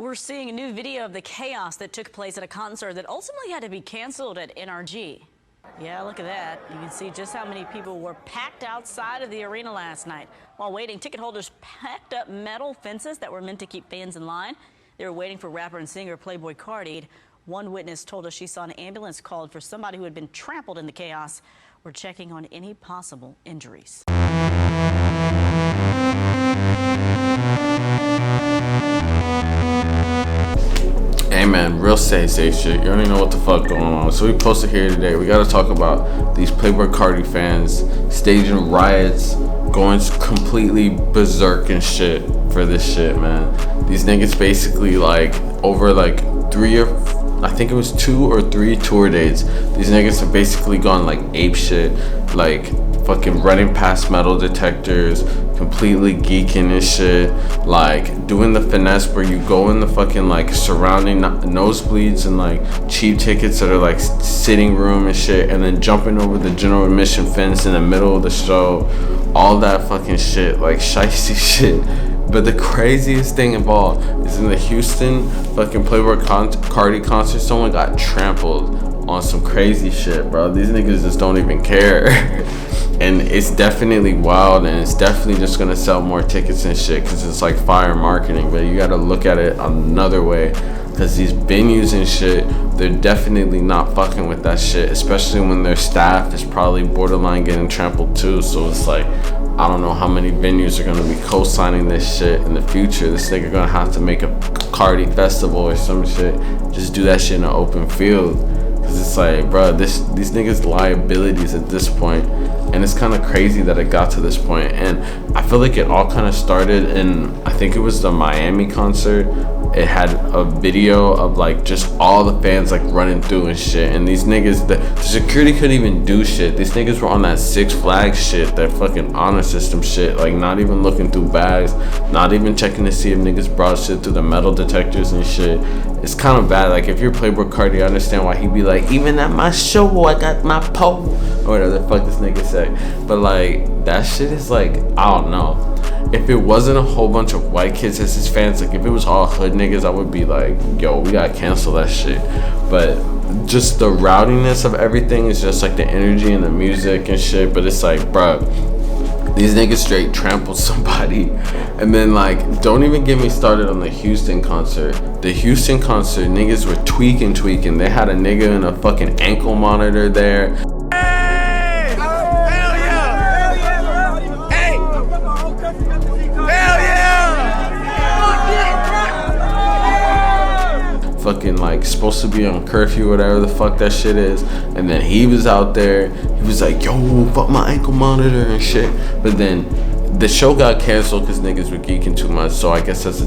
We're seeing a new video of the chaos that took place at a concert that ultimately had to be canceled at NRG. Yeah, look at that. You can see just how many people were packed outside of the arena last night. While waiting, ticket holders packed up metal fences that were meant to keep fans in line. They were waiting for rapper and singer Playboi Carti. One witness told us she saw an ambulance called for somebody who had been trampled in the chaos. We're checking on any possible injuries. Hey man, real safe shit. You don't even know what the fuck going on. So we posted here today. We gotta talk about these Playboi Carti fans staging riots, going completely berserk and shit for this shit, man. These niggas basically over 2 or 3 tour dates. These niggas have basically gone ape shit, fucking running past metal detectors, completely geeking and shit, doing the finesse where you go in the fucking surrounding nosebleeds and cheap tickets that are sitting room and shit, and then jumping over the general admission fence in the middle of the show, all that fucking shit, shicey shit. But the craziest thing of all is in the Houston fucking Playboi Carti concert, someone got trampled on some crazy shit, bro. These niggas just don't even care. And it's definitely wild, and it's definitely just gonna sell more tickets and shit, because it's fire marketing. But you gotta look at it another way, because these venues and shit, they're definitely not fucking with that shit, especially when their staff is probably borderline getting trampled too. So it's I don't know how many venues are gonna be co-signing this shit in the future. This nigga gonna have to make a Carti festival or some shit. Just do that shit in an open field. Cause it's bro, these niggas liabilities at this point. And it's kind of crazy that it got to this point. And I feel like it all kind of started in, I think it was the Miami concert. It had a video of just all the fans running through and shit. And these niggas, the security couldn't even do shit. These niggas were on that Six Flags shit, that fucking honor system shit. Not even looking through bags, not even checking to see if niggas brought shit through the metal detectors and shit. It's kind of bad. If you're Playboi Carti, I understand why he'd be even at my show, I got my pole, or whatever the fuck this nigga say. But that shit is I don't know. If it wasn't a whole bunch of white kids as his fans, if it was all hood niggas, I would be yo, we gotta cancel that shit. But just the rowdiness of everything is just the energy and the music and shit. But it's bruh, these niggas straight trampled somebody. And then don't even get me started on the Houston concert. The Houston concert, niggas were tweaking. They had a nigga in a fucking ankle monitor there. Fucking supposed to be on curfew, whatever the fuck that shit is. And then he was out there, he was yo, fuck my ankle monitor and shit. But then the show got canceled because niggas were geeking too much. So I guess that's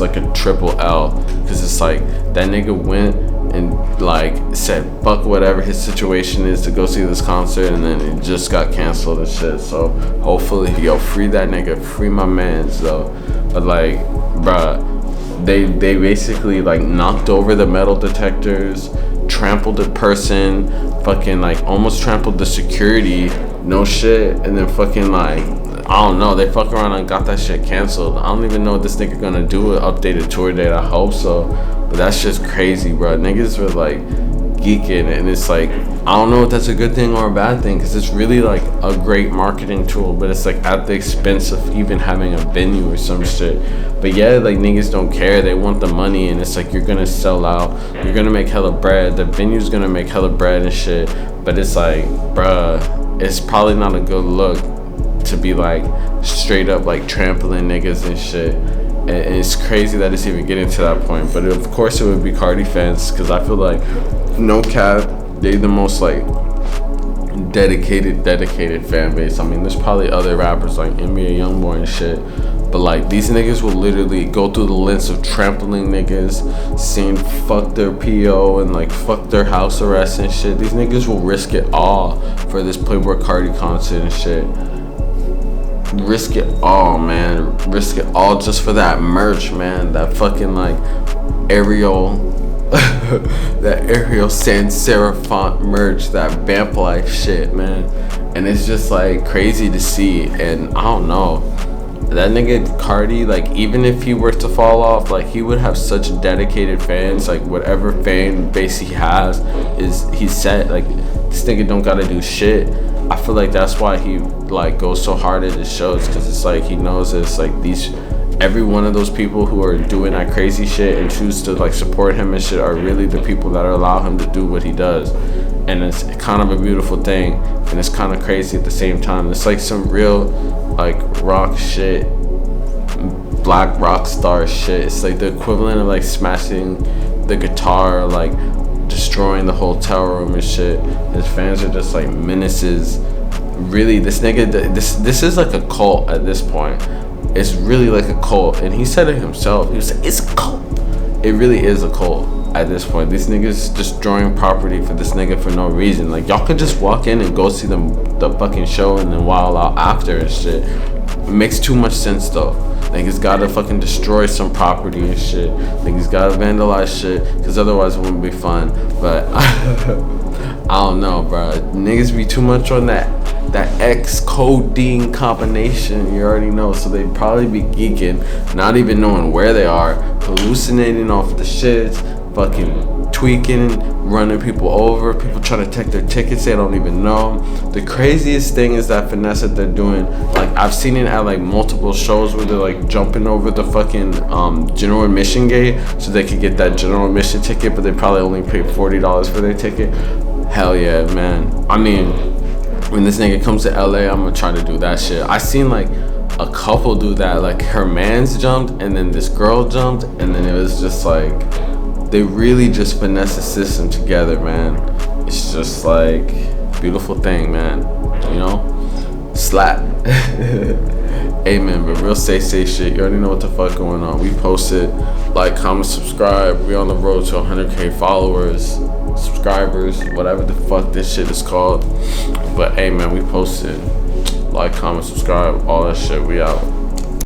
a triple L, because it's that nigga went and said fuck whatever his situation is to go see this concert, and then it just got canceled and shit. So hopefully, yo, free that nigga, free my mans though. But bruh, they basically knocked over the metal detectors, trampled a person, fucking almost trampled the security, no shit. And then fucking I don't know, they fuck around and got that shit canceled. I don't even know what this nigga gonna do with updated tour date. I hope so, but that's just crazy, bro. Niggas were geeking, and it's I don't know if that's a good thing or a bad thing, because it's really a great marketing tool, but it's at the expense of even having a venue or some shit. But yeah, niggas don't care, they want the money, and it's you're gonna sell out, you're gonna make hella bread, the venue's gonna make hella bread and shit. But it's bruh, it's probably not a good look to be straight up trampling niggas and shit. And it's crazy that it's even getting to that point. But of course it would be Carti fans, because I feel no cap, they the most dedicated fan base. I mean, there's probably other rappers NBA Youngboy and shit, but these niggas will literally go through the lengths of trampling niggas, saying fuck their PO and fuck their house arrest and shit. These niggas will risk it all for this Playboi Carti concert and shit. Risk it all, man. Risk it all just for that merch, man. That fucking Ariel that Ariel Sans Serif font merch, that Vamp Life shit, man. And it's just crazy to see. And I don't know, that nigga Carti, like, even if he were to fall off, like, he would have such dedicated fans. Like, whatever fan base he has is he's set. Like, this nigga don't gotta do shit. I feel like that's why he like goes so hard at his shows, because it's like he knows it's like every one of those people who are doing that crazy shit and choose to like support him and shit are really the people that allow him to do what he does. And it's kind of a beautiful thing, and it's kind of crazy at the same time. It's like some real like rock shit, black rock star shit. It's like the equivalent of like smashing the guitar, like destroying the hotel room and shit. His fans are just like menaces. Really, this nigga, this is like a cult at this point. It's really like a cult, and he said it himself. He was like, it's a cult. It really is a cult at this point. These niggas destroying property for this nigga for no reason. Like, y'all could just walk in and go see the fucking show and then wild out after and shit. It makes too much sense though. Niggas gotta fucking destroy some property and shit. Niggas gotta vandalize shit, because otherwise it wouldn't be fun. But I don't know, bro. Niggas be too much on that X codeine combination, you already know. So they'd probably be geeking, not even knowing where they are, hallucinating off the shits, fucking tweaking, running people over, people trying to take their tickets they don't even know. The craziest thing is that finesse that they're doing. Like, I've seen it at like multiple shows where they're like jumping over the fucking general admission gate so they could get that general admission ticket, but they probably only paid $40 for their ticket. Hell yeah, man. I mean, when this nigga comes to LA, I'm gonna try to do that shit. I seen like a couple do that. Like, her mans jumped, and then this girl jumped, and then it was just like, they really just finesse the system together, man. It's just like beautiful thing, man. You know, slap. Hey man, but real say shit. You already know what the fuck going on. We posted, like, comment, subscribe. We on the road to 100K followers, subscribers, whatever the fuck this shit is called. But hey man, we posted, like, comment, subscribe, all that shit. We out.